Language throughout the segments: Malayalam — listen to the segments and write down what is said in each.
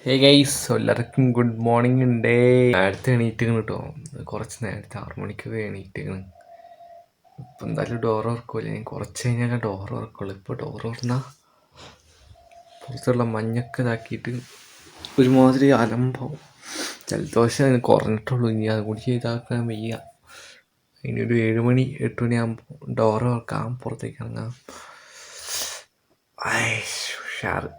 ഹേ ഗൈസ്, എല്ലാവർക്കും ഗുഡ് മോർണിംഗ് ഉണ്ട്. നേരത്തെ എണീറ്റിക്കണം കേട്ടോ. കുറച്ച് നേരത്തെ 6 മണിക്കൊക്കെ എണീറ്റിക്കണം. ഇപ്പം എന്തായാലും ഡോർ തുറക്കൂല. ഞാൻ കുറച്ച് കഴിഞ്ഞാൽ ഡോർ തുറക്കുള്ളൂ. ഇപ്പോൾ ഡോർ തുറന്നാൽ പുറത്തുള്ള മഞ്ഞൊക്കെ ഇതാക്കിയിട്ട് ഒരുമാതിരി അലമ്പാവും. ജലദോഷം കുറഞ്ഞിട്ടുള്ളൂ. ഇനി അത് കൂടി ചെയ്താക്കാൻ വയ്യ. ഇനിയൊരു 7 മണി 8 മണി ആകുമ്പോൾ ഡോർ തുറക്കാം, പുറത്തേക്ക് ഇറങ്ങാം. ഉഷാറ്.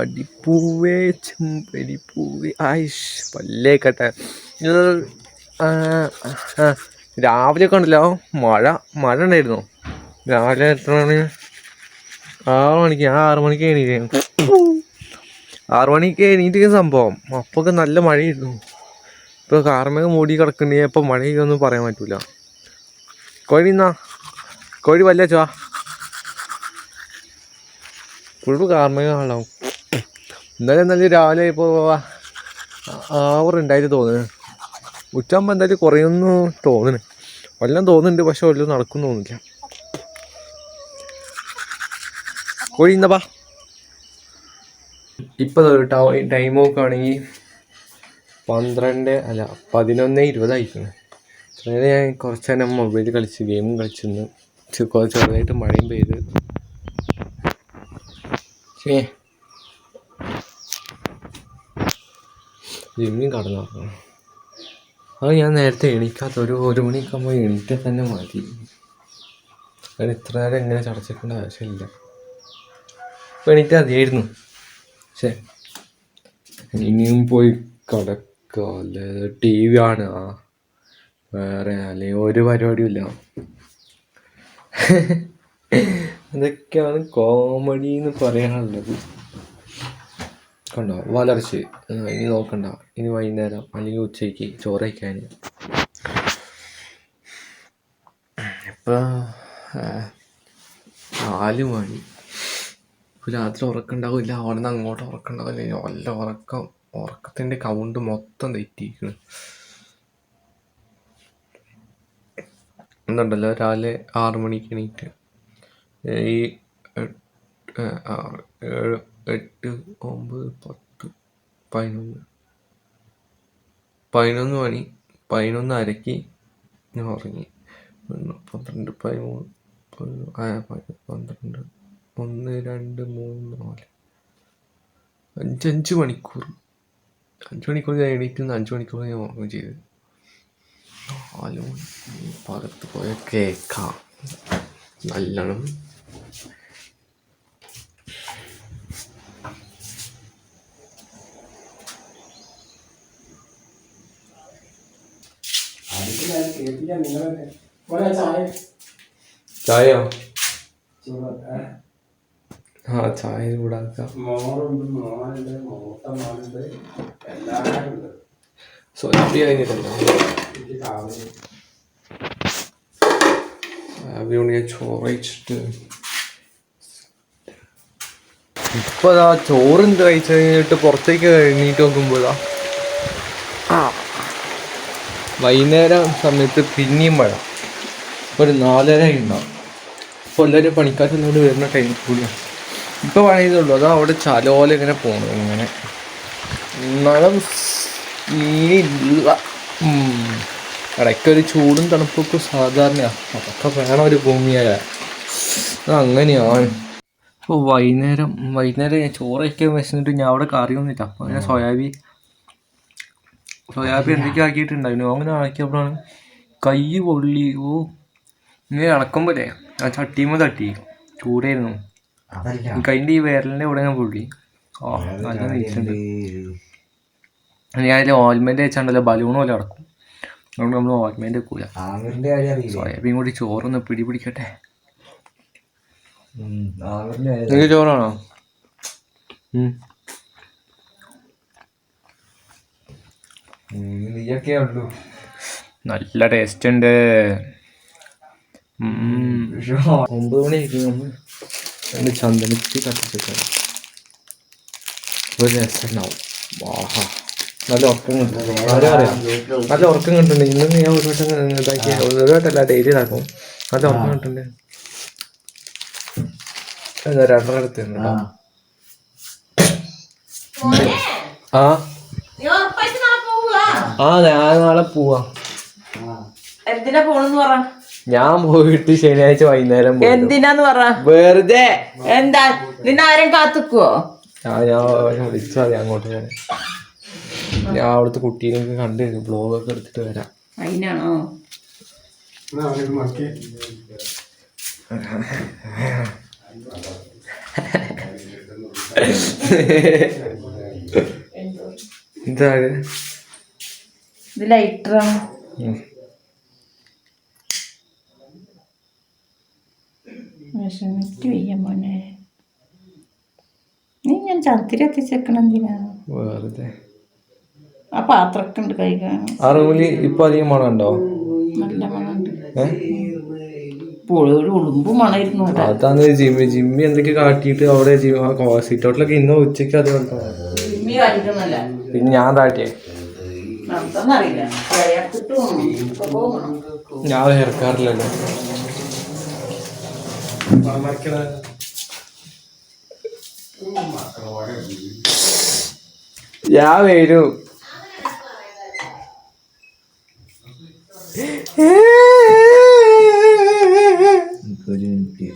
അടിപ്പൂവേ ചെമ്പരിപ്പൂവേ പല്ലേക്കട്ടെ. രാവിലെ ഒക്കെ ഉണ്ടല്ലോ മഴ ഉണ്ടായിരുന്നു. രാവിലെ എത്ര മണി? 6 മണിക്ക്. ഞാൻ 6 മണിക്ക് എണീറ്റ്. 6 മണിക്ക് എണീറ്റ് സംഭവം. അപ്പൊക്കെ നല്ല മഴയായിരുന്നു. ഇപ്പോൾ കാർമേഘം മൂടി കിടക്കണ്ടെങ്കിൽ ഇപ്പം മഴ പെയ്യൊന്നും പറയാൻ പറ്റൂല. കോഴി വല്ലച്ചാ ഫുള്ള് കാർമേഘമാണല്ലോ. എന്നാലും രാവിലെ ഇപ്പോൾ ആവറുണ്ടായിട്ട് തോന്നുന്നു. ഉച്ചയാകുമ്പോൾ എന്തായാലും കുറയൊന്നു തോന്നുന്നു. വല്ലതും തോന്നുന്നുണ്ട്, പക്ഷെ വല്ലതും നടക്കും തോന്നില്ല. കോഴി ഇന്നപ്പാ ഇപ്പോൾ ടൈം നോക്കുകയാണെങ്കിൽ 11:20 ആയിരിക്കണം. അങ്ങനെ ഞാൻ കുറച്ച് നേരം മൊബൈൽ കളിച്ച് ഗെയിമും കളിച്ചിരുന്നു. ചെറുതായിട്ട് മഴയും പെയ്ത്. ജിമ്മിയും കടന്നു പറഞ്ഞു. അത് ഞാൻ നേരത്തെ എണീക്കാത്ത ഒരു മണിയൊക്കെ ആകുമ്പോൾ എണീറ്റാൽ തന്നെ മതി. അതിന് ഇത്ര നേരം എങ്ങനെ ചടച്ചിക്കേണ്ട ആവശ്യമില്ല. ഇപ്പോൾ എണീറ്റാൽ മതിയായിരുന്നു. പക്ഷേ ഇനിയും പോയി കിടക്കുക, അല്ലെ ടി വി കാണുക, വേറെ അല്ലെങ്കിൽ ഒരു പരിപാടിയും ഇല്ല. അതൊക്കെയാണ് കോമഡി എന്ന് പറയാനുള്ളത്. കണ്ടോ വളർച്ച. ഇനി നോക്കണ്ട. ഇനി വൈകുന്നേരം അല്ലെങ്കിൽ ഉച്ചയ്ക്ക് ചോറ് കഴിക്കാൻ. ഇപ്പോൾ 4 മണി. ഇപ്പോൾ രാത്രി ഉറക്കമുണ്ടാവില്ല. അവിടെ നിന്ന് അങ്ങോട്ട് ഉറക്കമുണ്ടാവില്ല. വല്ല ഉറക്കത്തിൻ്റെ കൗണ്ട് മൊത്തം തെറ്റിയിരിക്കുന്നു. എന്നുണ്ടല്ലോ രാവിലെ 6 മണിക്ക് എണീറ്റ് ഈ 6, 7, 8, 9, 10, 11 മണി 11:30 ഞാൻ ഉറങ്ങി. 12, 13, 12, 1, 2, 3, 4, 5 മണിക്കൂർ. 5 മണിക്കൂർ ഞാൻ എണീറ്റ് 5 മണിക്കൂർ ഞാൻ ഉറങ്ങുകയും ചെയ്തു. 4 മണി പകർത്ത് പോയ കേൾക്കാം നല്ലോണം. ചായയോ? ചായ ചൂടാക്കാം. സ്വൽപ്പി കഴിഞ്ഞിട്ടല്ലോ. ചോറ് കഴിച്ചിട്ട് ഇപ്പൊ ചോറ് കഴിച്ചു കഴിഞ്ഞിട്ട് പുറത്തേക്ക് കഴിഞ്ഞിട്ട് നോക്കുമ്പോഴാ വൈകുന്നേരം സമയത്ത് പിന്നെയും മഴ. ഒരു 4:30 ഉണ്ടാവും. ഇപ്പോൾ എല്ലാവരും പണിക്കാരെല്ലാവരും വരുന്ന ടൈം കൂടിയാണ്. ഇപ്പോൾ പണിയുന്നുള്ളൂ. അതോ അവിടെ ചലോല ഇങ്ങനെ പോകണം. ഇങ്ങനെ എന്നാലും മീനില്ല. ഇടയ്ക്കൊരു ചൂടും തണുപ്പൊക്കെ സാധാരണയാണ്. അതൊക്കെ വേണം ഒരു ഭൂമിയായ. അതങ്ങനെയാണ്. ഇപ്പോൾ വൈകുന്നേരം ഞാൻ ചോറ് കഴിക്കാൻ വെച്ചിട്ട് ഞാൻ അവിടെ കറിയൊന്നുമില്ല. അപ്പോൾ അങ്ങനെ സോയാബീൻ എന്തൊക്കെ ആക്കിയിട്ടുണ്ടായിരുന്നു. അങ്ങനെ ആക്കിയപ്പോഴാണ് കൈ പൊള്ളി. ഇങ്ങനെ ഇളക്കുമ്പോഴേ ആ ചട്ടിയുമ്പോൾ തട്ടി. ചൂടായിരുന്നു. കൈൻ്റെ ഈ വിരലിൻ്റെ ഇവിടെ ഞാൻ പൊള്ളി. നല്ല നീച്ചുണ്ട്. ഞാൻ അതിൽ ഓയിൽമെൻറ്റ് വെച്ചാണ്ടല്ലോ ബലൂൺ പോലെ കിടക്കും. അതുകൊണ്ട് നമ്മൾ ഓയിൽമെൻറ്റ് വെക്കൂല. സോയാബീൻ കൂടി ചോറൊന്ന് പിടിക്കട്ടെ. നിങ്ങൾക്ക് ചോറാണോ? നല്ല ടേസ്റ്റ് ഉണ്ട്. 9 മണിയായിരിക്കും. രണ്ട് ചന്ദനത്തി കത്തിച്ചിട്ടാണ് ഒരു രസമുണ്ടാവും. നല്ല ഉറക്കം കിട്ടും. നല്ല ഉറക്കം കിട്ടുന്നുണ്ട്. ഇന്ന് ഞാൻ ഒരു വട്ടം ഇതാക്കിയ ഒരു വട്ടമല്ല, ഡെയിലി ഇതാക്കും. നല്ല ഉറക്കം കിട്ടുന്നുണ്ട്. 2.5 എടുത്തിട്ടുണ്ട് കേട്ടോ. ഞാൻ നാളെ പോവാ. എന്തിനാ പോണെന്ന് പറ. ഞാൻ പോയിട്ട് ശനിയാഴ്ച വൈകുന്നേരം. എന്തിനാന്ന് പറ. വെറുതെ. എന്താ നിന്നെ ആരും കാത്തുക്കുവോ? ഞാൻ വിളിച്ചാൽ മതി അങ്ങോട്ട്. ഞാൻ അവിടുത്തെ കുട്ടീനൊക്കെ കണ്ട് ബ്ലോഗൊക്കെ എടുത്തിട്ട് വരാം. അതിനാണോ? എന്താ ഇത് ലൈറ്ററാണ്. വിഷമിട്ട് വയ്യ മോനെ. നീ ഞാൻ ചത്തിരി എത്തിച്ചേക്കണം എന്തിനാ? വെറുതെ. ആ പാത്രമൊക്കെ ഉണ്ട് കഴിക്കാൻ. ആ റൂമില് ഇപ്പൊ അധികം മണം ഉണ്ടോ? നല്ല മണമുണ്ട്. ഉളുമ്പ് മണമായിരുന്നു. അതാണ് ജിമ്മി എന്തൊക്കെ കാട്ടിയിട്ട് അവിടെ സീറ്റ് ഔട്ടിലൊക്കെ ഇന്ന് ഉച്ചക്ക് അത് പിന്നെ ഞാൻ താട്ടിയേ. ഞാൻ ചേർക്കാറില്ലല്ലോ. ഞാൻ വരും.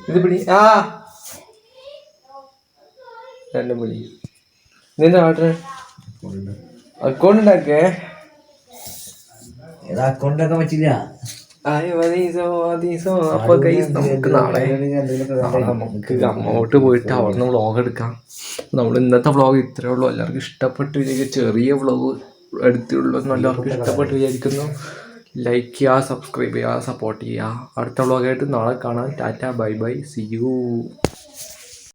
ഇത് പിടി. 2 പിടി. നിന്റെ നാട്ടിന് അക്കൗണ്ട് ഉണ്ടാക്കേ. അക്കൗണ്ടൊക്കെ പറ്റില്ല. അപ്പൊ നമുക്ക് നാളെ നമുക്ക് അങ്ങോട്ട് പോയിട്ട് അവിടുന്ന് വ്ളോഗ് എടുക്കാം. നമ്മൾ ഇന്നത്തെ വ്ളോഗ് ഇത്രയേ ഉള്ളൂ. എല്ലാവർക്കും ഇഷ്ടപ്പെട്ട് വിചാരിക്കും. ചെറിയ വ്ളോഗ് എടുത്തുള്ളൂ. എല്ലാവർക്കും ഇഷ്ടപ്പെട്ട് വിചാരിക്കുന്നു. ലൈക്ക് ചെയ്യുക, സബ്സ്ക്രൈബ് ചെയ്യുക, സപ്പോർട്ട് ചെയ്യുക. അടുത്ത വ്ളോഗായിട്ട് നാളെ കാണാം. Tata, bye bye, see U.